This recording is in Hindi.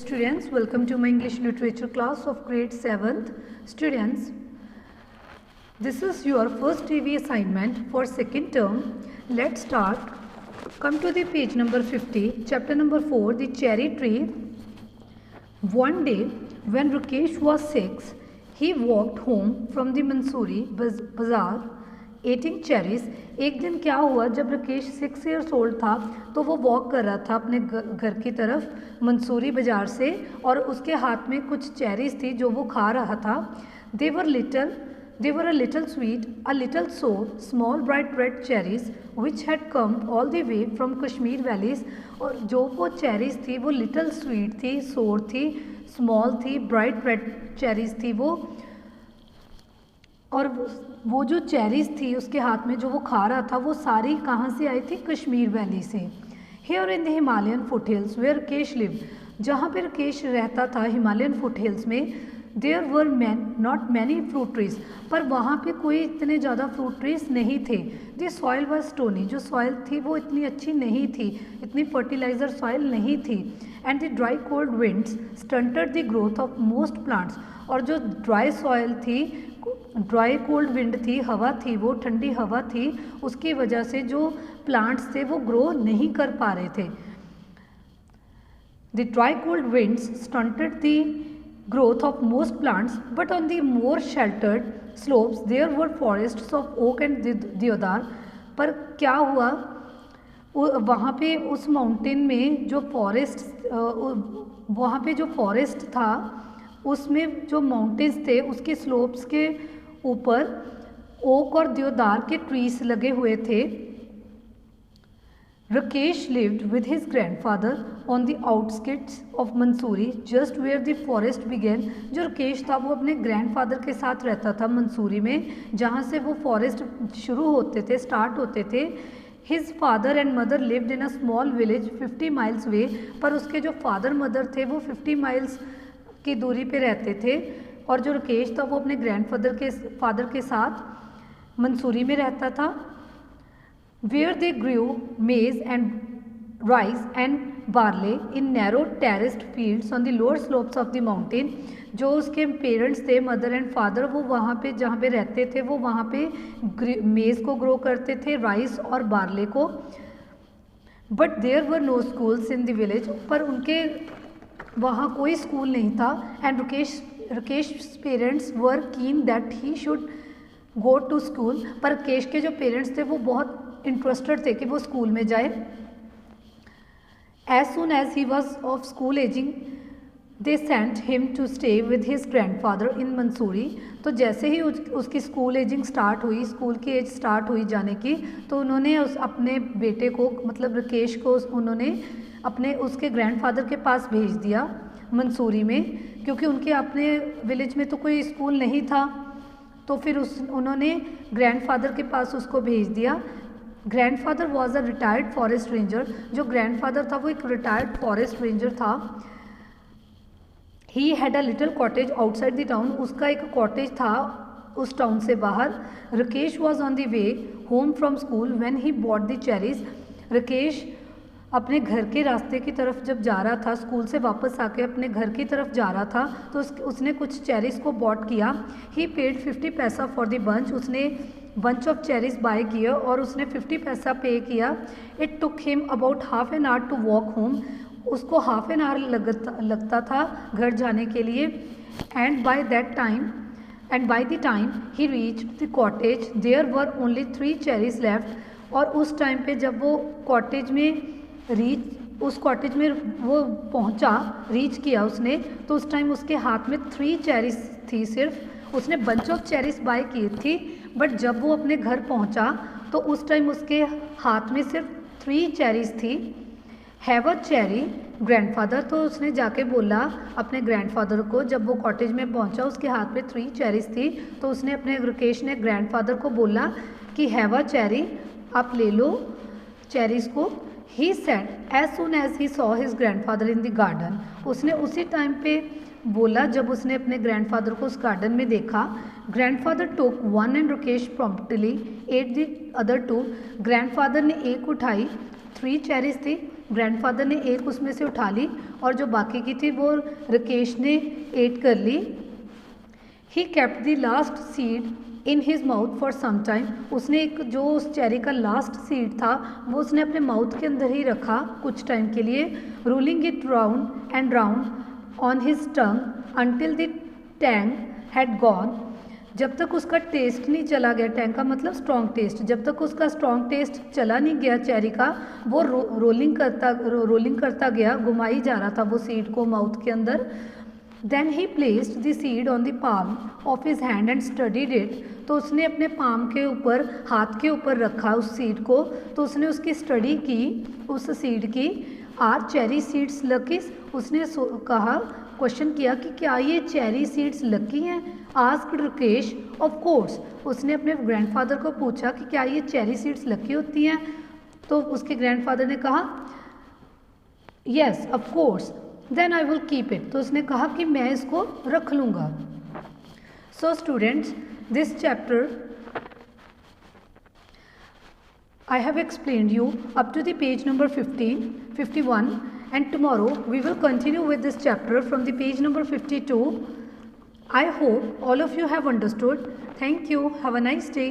Students, welcome to my English literature class of grade 7th. Students, this is your first TV assignment for second term. Let's start. Come to the page number 50, chapter number 4, the cherry tree. One day, when Rakesh was 6, he walked home from the Mansoori bazaar eating cherries. एक दिन क्या हुआ, जब राकेश 6 years old था तो वो वॉक कर रहा था अपने घर की तरफ मंसूरी बाज़ार से, और उसके हाथ में कुछ चेरीज थी जो वो खा रहा था. They were a little sweet, a little sour, small bright red cherries which had come all the way from Kashmir valleys. और जो वो चेरीज थी वो लिटल स्वीट थी, सोर थी, स्मॉल थी, ब्राइट रेड चेरीज थी वो. और वो जो चेरीज थी उसके हाथ में जो वो खा रहा था वो सारी कहाँ से आई थी? कश्मीर वैली से. Here in the Himalayan foothills where Rakesh live, जहाँ पर राकेश रहता था हिमालयन फुट हिल्स में, there were not many fruit trees, पर वहाँ पे कोई इतने ज़्यादा फ्रूट ट्रीज नहीं थे. द सॉइल वाज स्टोनी, जो सॉइल थी वो इतनी अच्छी नहीं थी, इतनी फर्टिलाइजर सॉइल नहीं थी. And the dry cold winds stunted the growth of most plants, और जो ड्राई सॉइल थी, ड्राई कोल्ड विंड थी, हवा थी, वो ठंडी हवा थी, उसकी वजह से जो प्लांट्स थे वो ग्रो नहीं कर पा रहे थे. The dry cold winds stunted the growth of most plants, but on the more sheltered slopes there were forests of oak and deodar. पर क्या हुआ, वहाँ पे उस माउंटेन में जो फॉरेस्ट, वहाँ पे जो फॉरेस्ट था उसमें जो माउंटेन्स थे उसके स्लोप्स के ऊपर ओक और देवदार के ट्रीज लगे हुए थे. Rakesh lived with his grandfather on the outskirts of Mansoori, just where the forest began. जो राकेश था वो अपने ग्रैंडफादर के साथ रहता था मंसूरी में, जहाँ से वो फॉरेस्ट शुरू होते थे, स्टार्ट होते थे. His father and mother lived in a small village 50 miles away, पर उसके जो फादर मदर थे वो 50 miles की दूरी पे रहते थे. और जो राकेश था वो अपने फादर के साथ मंसूरी में रहता था. Where they grew maize and rice and barley in narrow terraced fields on the lower slopes of the mountain. जो उसके पेरेंट्स थे, मदर एंड फादर, वो वहाँ पे जहाँ पे रहते थे वो वहाँ पे मेज़ को ग्रो करते थे, राइस और बार्ले को. But there were no schools in the village, पर उनके वहाँ कोई स्कूल नहीं था. And Rakesh parents were keen that he should go to school, पर राकेश के जो पेरेंट्स थे वो बहुत इंटरेस्टेड थे कि वो स्कूल में जाए. As soon as he was of school ageing they sent him to stay with his grandfather in Mussoorie. तो जैसे ही उसकी स्कूल एजिंग स्टार्ट हुई, स्कूल की एज स्टार्ट हुई जाने की, तो उन्होंने अपने बेटे को, मतलब राकेश को, उन्होंने उसके ग्रैंडफादर के पास भेज दिया मंसूरी में, क्योंकि उनके अपने विलेज में तो कोई स्कूल नहीं था. तो फिर उन्होंने ग्रैंडफादर के पास उसको भेज दिया. Grandfather was a retired forest ranger, जो ग्रैंडफादर था वो एक रिटायर्ड फॉरेस्ट रेंजर था. He had a little cottage outside the town, उसका एक कॉटेज था उस टाउन से बाहर. Rakesh was on the way home from school when he bought the cherries. Rakesh अपने घर के रास्ते की तरफ जब जा रहा था, स्कूल से वापस आके अपने घर की तरफ जा रहा था, तो उसने कुछ चेरीज को बॉट किया. ही पेड 50 पैसा फॉर द बंच, उसने बंच ऑफ चेरीज बाय किया और उसने 50 पैसा पे किया. It took him about half an hour to walk home, उसको हाफ एन आवर लगता था घर जाने के लिए. And by the time he reached the cottage there were only 3 cherries left. और उस टाइम पे जब वो उस कॉटेज में वो पहुंचा, रीच किया उसने, तो उस टाइम उसके हाथ में 3 चेरीज थी सिर्फ. उसने बंच ऑफ चेरीज बाय की थी, बट जब वो अपने घर पहुंचा तो उस टाइम उसके हाथ में सिर्फ 3 चेरीज थी. हैव अ चेरी ग्रैंडफादर, तो उसने जाके बोला अपने ग्रैंडफादर को, जब वो कॉटेज में पहुंचा उसके हाथ में 3 चेरीज थी, तो उसने अपने राकेश ने ग्रैंडफादर को बोला कि हैव अ चेरी, आप ले लो चेरीज को. He said as soon as he saw his grandfather in the garden. उसने उसी टाइम पे बोला जब उसने अपने ग्रैंडफादर को उस गार्डन में देखा. Grandfather took one and Rakesh promptly ate the other 2. Grandfather ने एक उठाई, 3 चेरीज थी, ग्रैंडफादर ने एक उसमें से उठा ली और जो बाकी की थी वो राकेश ने एट कर ली। He kept the last seed in his mouth for some time. उसने एक जो उस चेरी का लास्ट सीड था वो उसने अपने माउथ के अंदर ही रखा कुछ टाइम के लिए। Rolling it round and round on his tongue until the Tang had gone. जब तक उसका टेस्ट नहीं चला गया, टैंग का मतलब स्ट्रॉन्ग टेस्ट, जब तक उसका स्ट्रॉन्ग टेस्ट चला नहीं गया चेरी का, वो रोलिंग करता गया, घुमाई जा रहा था वो सीड को माउथ के अंदर। Then he placed the seed on the palm of his hand and studied it. तो उसने अपने पाम के ऊपर, हाथ के ऊपर रखा उस सीड को, तो उसने उसकी स्टडी की उस सीड की। Are cherry seeds lucky? उसने कहा, क्वेश्चन किया कि क्या ये चेरी सीड्स लकी हैं? Asked Rakesh of course. उसने अपने ग्रैंडफादर को पूछा कि क्या ये चेरी सीड्स लकी होती हैं? तो उसके ग्रैंडफादर ने कहा yes of course, then I will keep it. तो उसने कहा कि मैं इसको रख लूँगा। So students, this chapter I have explained you up to the page number 15, 51, and tomorrow we will continue with this chapter from the page number 52. I hope all of you have understood. Thank you. Have a nice day.